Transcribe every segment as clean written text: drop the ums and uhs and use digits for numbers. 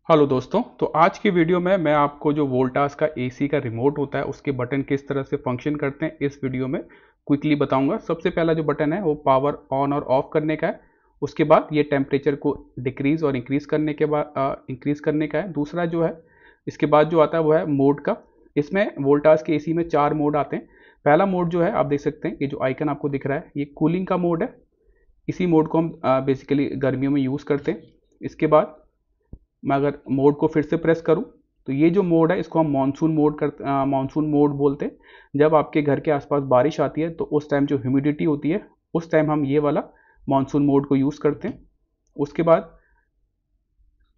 Hello दोस्तों। तो आज की वीडियो में मैं आपको जो वोल्टास का एसी का रिमोट होता है उसके बटन किस तरह से फंक्शन करते हैं इस वीडियो में क्विकली बताऊंगा। सबसे पहला जो बटन है वो पावर ऑन और ऑफ करने का है। उसके बाद ये टेम्परेचर को डिक्रीज और इंक्रीज करने के बाद इंक्रीज करने का है। दूसरा जो है इसके बाद जो आता है वो है मोड का। इसमें वोल्टास के एसी में 4 मोड आते हैं। पहला मोड जो है आप देख सकते हैं, ये जो आइकन आपको दिख रहा है ये कूलिंग का मोड है। इसी मोड को हम बेसिकली गर्मियों में यूज़ करते हैं। इसके बाद मैं अगर मोड को फिर से प्रेस करूं तो ये जो मोड है इसको हम मानसून मोड बोलते हैं। जब आपके घर के आसपास बारिश आती है तो उस टाइम जो ह्यूमिडिटी होती है उस टाइम हम ये वाला मानसून मोड को यूज़ करते हैं। उसके बाद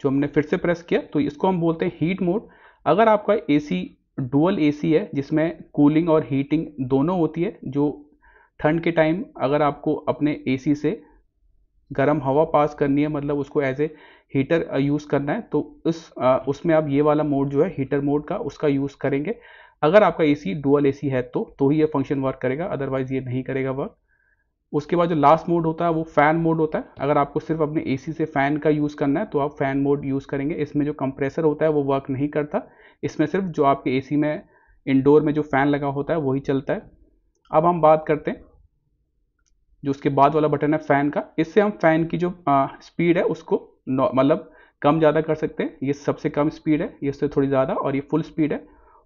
जो हमने फिर से प्रेस किया तो इसको हम बोलते हैं हीट मोड। अगर आपका एसी डुअल एसी है जिसमें कूलिंग और हीटिंग दोनों होती है, जो ठंड के टाइम अगर आपको अपने एसी से गर्म हवा पास करनी है, मतलब उसको एज ए हीटर यूज़ करना है, तो उसमें आप ये वाला मोड जो है हीटर मोड का उसका यूज़ करेंगे। अगर आपका एसी डुअल एसी है तो ही ये फंक्शन वर्क करेगा, अदरवाइज ये नहीं करेगा वर्क। उसके बाद जो लास्ट मोड होता है वो फैन मोड होता है। अगर आपको सिर्फ अपने एसी से फैन का यूज़ करना है तो आप फैन मोड यूज़ करेंगे। इसमें जो कंप्रेसर होता है वो वर्क नहीं करता। इसमें सिर्फ जो आपके एसी में इंडोर में जो फैन लगा होता है वही चलता है। अब हम बात करते हैं जो उसके बाद वाला बटन है फैन का। इससे हम फैन की जो स्पीड है उसको मतलब कम ज़्यादा कर सकते हैं। ये सबसे कम स्पीड है, ये इससे थोड़ी ज़्यादा, और ये फुल स्पीड है।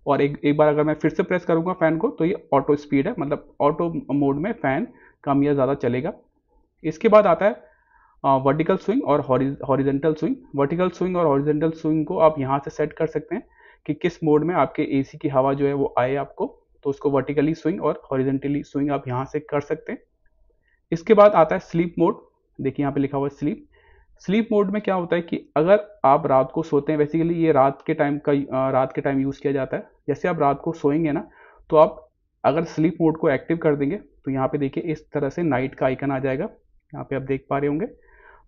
और एक बार अगर मैं फिर से प्रेस करूँगा फैन को तो ये ऑटो स्पीड है, मतलब ऑटो मोड में फ़ैन कम या ज़्यादा चलेगा। इसके बाद आता है वर्टिकल स्विंग और हॉरिजेंटल स्विंग। वर्टिकल स्विंग और हॉरिजेंटल स्विंग को आप यहाँ से सेट कर सकते हैं कि किस मोड में आपके एसी की हवा जो है वो आए आपको। तो उसको वर्टिकली स्विंग और हॉरिजेंटली स्विंग आप यहाँ से कर सकते हैं। इसके बाद आता है स्लीप मोड। देखिए यहाँ पे लिखा हुआ है स्लीप। स्लीप मोड में क्या होता है कि अगर आप रात को सोते हैं, बेसिकली ये रात के टाइम यूज़ किया जाता है। जैसे आप रात को सोएंगे ना, तो आप अगर स्लीप मोड को एक्टिव कर देंगे तो यहाँ पे देखिए इस तरह से नाइट का आइकन आ जाएगा। यहाँ पे आप देख पा रहे होंगे।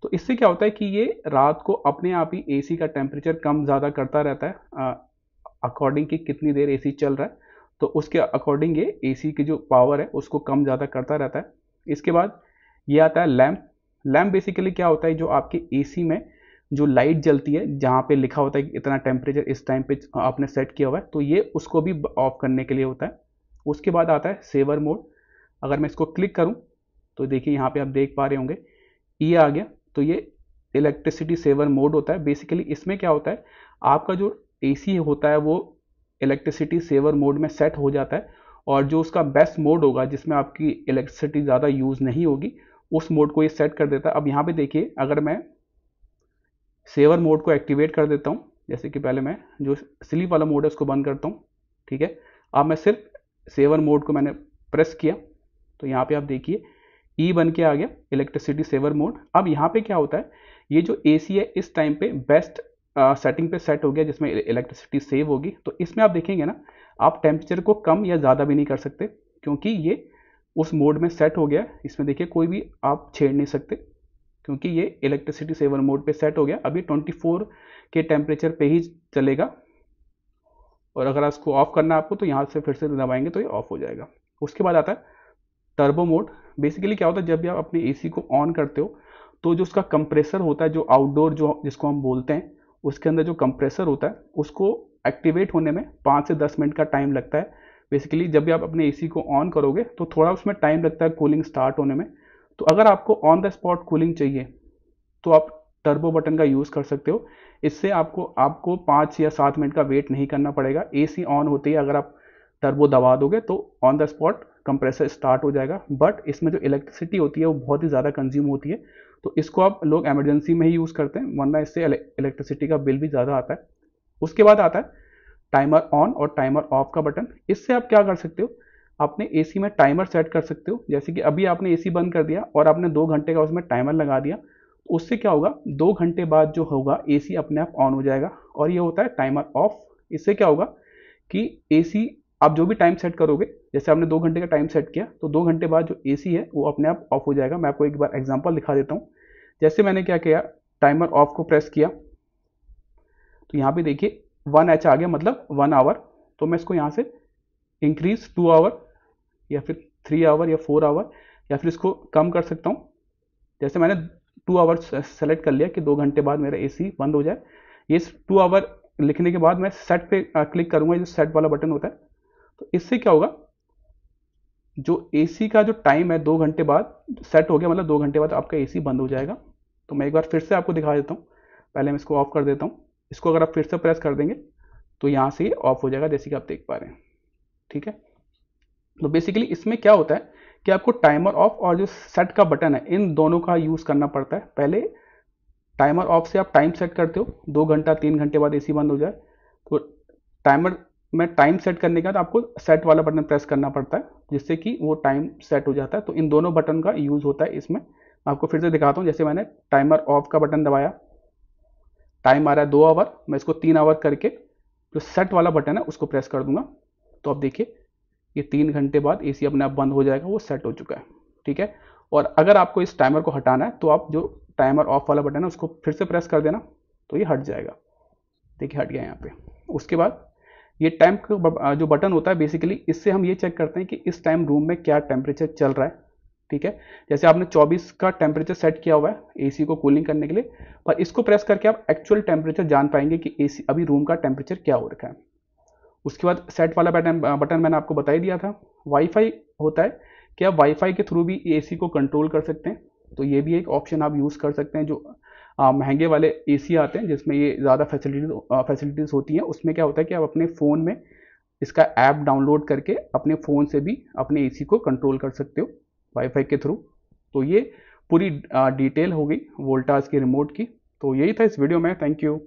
तो इससे क्या होता है कि ये रात को अपने आप ही एसी का टेम्परेचर कम ज़्यादा करता रहता है अकॉर्डिंग कि कितनी देर एसी चल रहा है। तो उसके अकॉर्डिंग ये एसी की जो पावर है उसको कम ज़्यादा करता रहता है। इसके बाद ये आता है लैम्प। लैम्प बेसिकली क्या होता है, जो आपके एसी में जो लाइट जलती है जहाँ पे लिखा होता है कि इतना टेम्परेचर इस टाइम पे आपने सेट किया हुआ है, तो ये उसको भी ऑफ करने के लिए होता है। उसके बाद आता है सेवर मोड। अगर मैं इसको क्लिक करूँ तो देखिए यहाँ पे आप देख पा रहे होंगे ये आ गया। तो ये इलेक्ट्रिसिटी सेवर मोड होता है। बेसिकली इसमें क्या होता है, आपका जो एसी होता है वो इलेक्ट्रिसिटी सेवर मोड में सेट हो जाता है, और जो उसका बेस्ट मोड होगा जिसमें आपकी इलेक्ट्रिसिटी ज़्यादा यूज़ नहीं होगी उस मोड को ये सेट कर देता है। अब यहाँ पे देखिए अगर मैं सेवर मोड को एक्टिवेट कर देता हूँ, जैसे कि पहले मैं जो स्लीप वाला मोड है उसको बंद करता हूँ, ठीक है। अब मैं सिर्फ सेवर मोड को मैंने प्रेस किया तो यहाँ पे आप देखिए ई बन के आ गया इलेक्ट्रिसिटी सेवर मोड। अब यहाँ पे क्या होता है, ये जो एसी है इस टाइम पे बेस्ट सेटिंग पे सेट हो गया जिसमें इलेक्ट्रिसिटी सेव होगी। तो इसमें आप देखेंगे ना, आप टेम्परेचर को कम या ज़्यादा भी नहीं कर सकते क्योंकि ये उस मोड में सेट हो गया। इसमें देखिए कोई भी आप छेड़ नहीं सकते क्योंकि ये इलेक्ट्रिसिटी सेवर मोड पे सेट हो गया। अभी 24 के टेम्परेचर पे ही चलेगा, और अगर इसको ऑफ करना है आपको तो यहाँ से फिर से दबाएंगे तो ये ऑफ हो जाएगा। उसके बाद आता है टर्बो मोड। बेसिकली क्या होता है, जब भी आप अपने एसी को ऑन करते हो तो जो उसका कंप्रेसर होता है, जो आउटडोर जो जिसको हम बोलते हैं, उसके अंदर जो कंप्रेसर होता है उसको एक्टिवेट होने में 5 से 10 मिनट का टाइम लगता है। बेसिकली जब भी आप अपने एसी को ऑन करोगे तो थोड़ा उसमें टाइम लगता है कूलिंग स्टार्ट होने में। तो अगर आपको ऑन द स्पॉट कूलिंग चाहिए तो आप टर्बो बटन का यूज़ कर सकते हो। इससे आपको आपको 5 या 7 मिनट का वेट नहीं करना पड़ेगा। एसी ऑन होते ही अगर आप टर्बो दबा दोगे तो on the spot compressor start हो जाएगा। बट इसमें जो इलेक्ट्रिसिटी होती है वो बहुत ही ज़्यादा कंज्यूम होती है, तो इसको आप लोग इमरजेंसी में ही यूज़ करते हैं, वरना इससे इलेक्ट्रिसिटी का बिल भी ज़्यादा आता है। उसके बाद आता है टाइमर ऑन और टाइमर ऑफ का बटन। इससे आप क्या कर सकते हो, अपने एसी में टाइमर सेट कर सकते हो। जैसे कि अभी आपने एसी बंद कर दिया और आपने 2 घंटे का उसमें टाइमर लगा दिया, उससे क्या होगा 2 घंटे बाद जो होगा एसी अपने आप ऑन हो जाएगा। और ये होता है टाइमर ऑफ। इससे क्या होगा कि एसी आप जो भी टाइम सेट करोगे, जैसे आपने 2 घंटे का टाइम सेट किया तो 2 घंटे बाद जो एसी है वो अपने आप ऑफ हो जाएगा। मैं आपको एक बार एग्जांपल दिखा देता हूँ। जैसे मैंने क्या किया, टाइमर ऑफ को प्रेस किया तो यहाँ पे देखिए 1H आ गया, मतलब 1 आवर। तो मैं इसको यहाँ से इंक्रीज 2 आवर या फिर 3 आवर या 4 आवर या फिर इसको कम कर सकता हूँ। जैसे मैंने 2 आवर्स सेलेक्ट कर लिया कि 2 घंटे बाद मेरा एसी बंद हो जाए। ये 2 आवर लिखने के बाद मैं सेट पे क्लिक करूंगा, जो सेट वाला बटन होता है। तो इससे क्या होगा, जो एसी का जो टाइम है 2 घंटे बाद सेट हो गया, मतलब 2 घंटे बाद आपका एसी बंद हो जाएगा। तो मैं एक बार फिर से आपको दिखा देता हूँ। पहले मैं इसको ऑफ कर देता हूँ। इसको अगर आप फिर से प्रेस कर देंगे तो यहाँ से ये ऑफ हो जाएगा, जैसे कि आप देख पा रहे हैं। ठीक है, तो बेसिकली इसमें क्या होता है कि आपको टाइमर ऑफ और जो सेट का बटन है, इन दोनों का यूज़ करना पड़ता है। पहले टाइमर ऑफ से आप टाइम सेट करते हो, 2 घंटा 3 घंटे बाद एसी बंद हो जाए, तो टाइमर में टाइम सेट करने के बाद आपको सेट वाला बटन प्रेस करना पड़ता है, जिससे कि वो टाइम सेट हो जाता है। तो इन दोनों बटन का यूज़ होता है इसमें। मैं आपको फिर से दिखाता हूँ। जैसे मैंने टाइमर ऑफ का बटन दबाया, टाइम आ रहा है 2 आवर, मैं इसको 3 आवर करके जो सेट वाला बटन है उसको प्रेस कर दूंगा। तो अब देखिए ये 3 घंटे बाद एसी अपने आप बंद हो जाएगा, वो सेट हो चुका है। ठीक है, और अगर आपको इस टाइमर को हटाना है तो आप जो टाइमर ऑफ वाला बटन है उसको फिर से प्रेस कर देना, तो ये हट जाएगा। देखिए हट गया यहाँ पे। उसके बाद ये टाइम का जो बटन होता है, बेसिकली इससे हम ये चेक करते हैं कि इस टाइम रूम में क्या टेम्परेचर चल रहा है। ठीक है, जैसे आपने 24 का टेम्परेचर सेट किया हुआ है एसी को कूलिंग करने के लिए, पर इसको प्रेस करके आप एक्चुअल टेम्परेचर जान पाएंगे कि एसी अभी रूम का टेम्परेचर क्या हो रखा है। उसके बाद सेट वाला बटन मैंने आपको बता ही दिया था। वाईफाई होता है कि आप वाईफाई के थ्रू भी एसी को कंट्रोल कर सकते हैं, तो ये भी एक ऑप्शन आप यूज़ कर सकते हैं। जो महंगे वाले एसी आते हैं जिसमें ये ज़्यादा फैसिलिटीज़ होती हैं, उसमें क्या होता है कि आप अपने फ़ोन में इसका ऐप डाउनलोड करके अपने फ़ोन से भी अपने एसी को कंट्रोल कर सकते हो वाईफाई के थ्रू। तो ये पूरी डिटेल हो गई वोल्टास के रिमोट की। तो यही था इस वीडियो में। Thank you.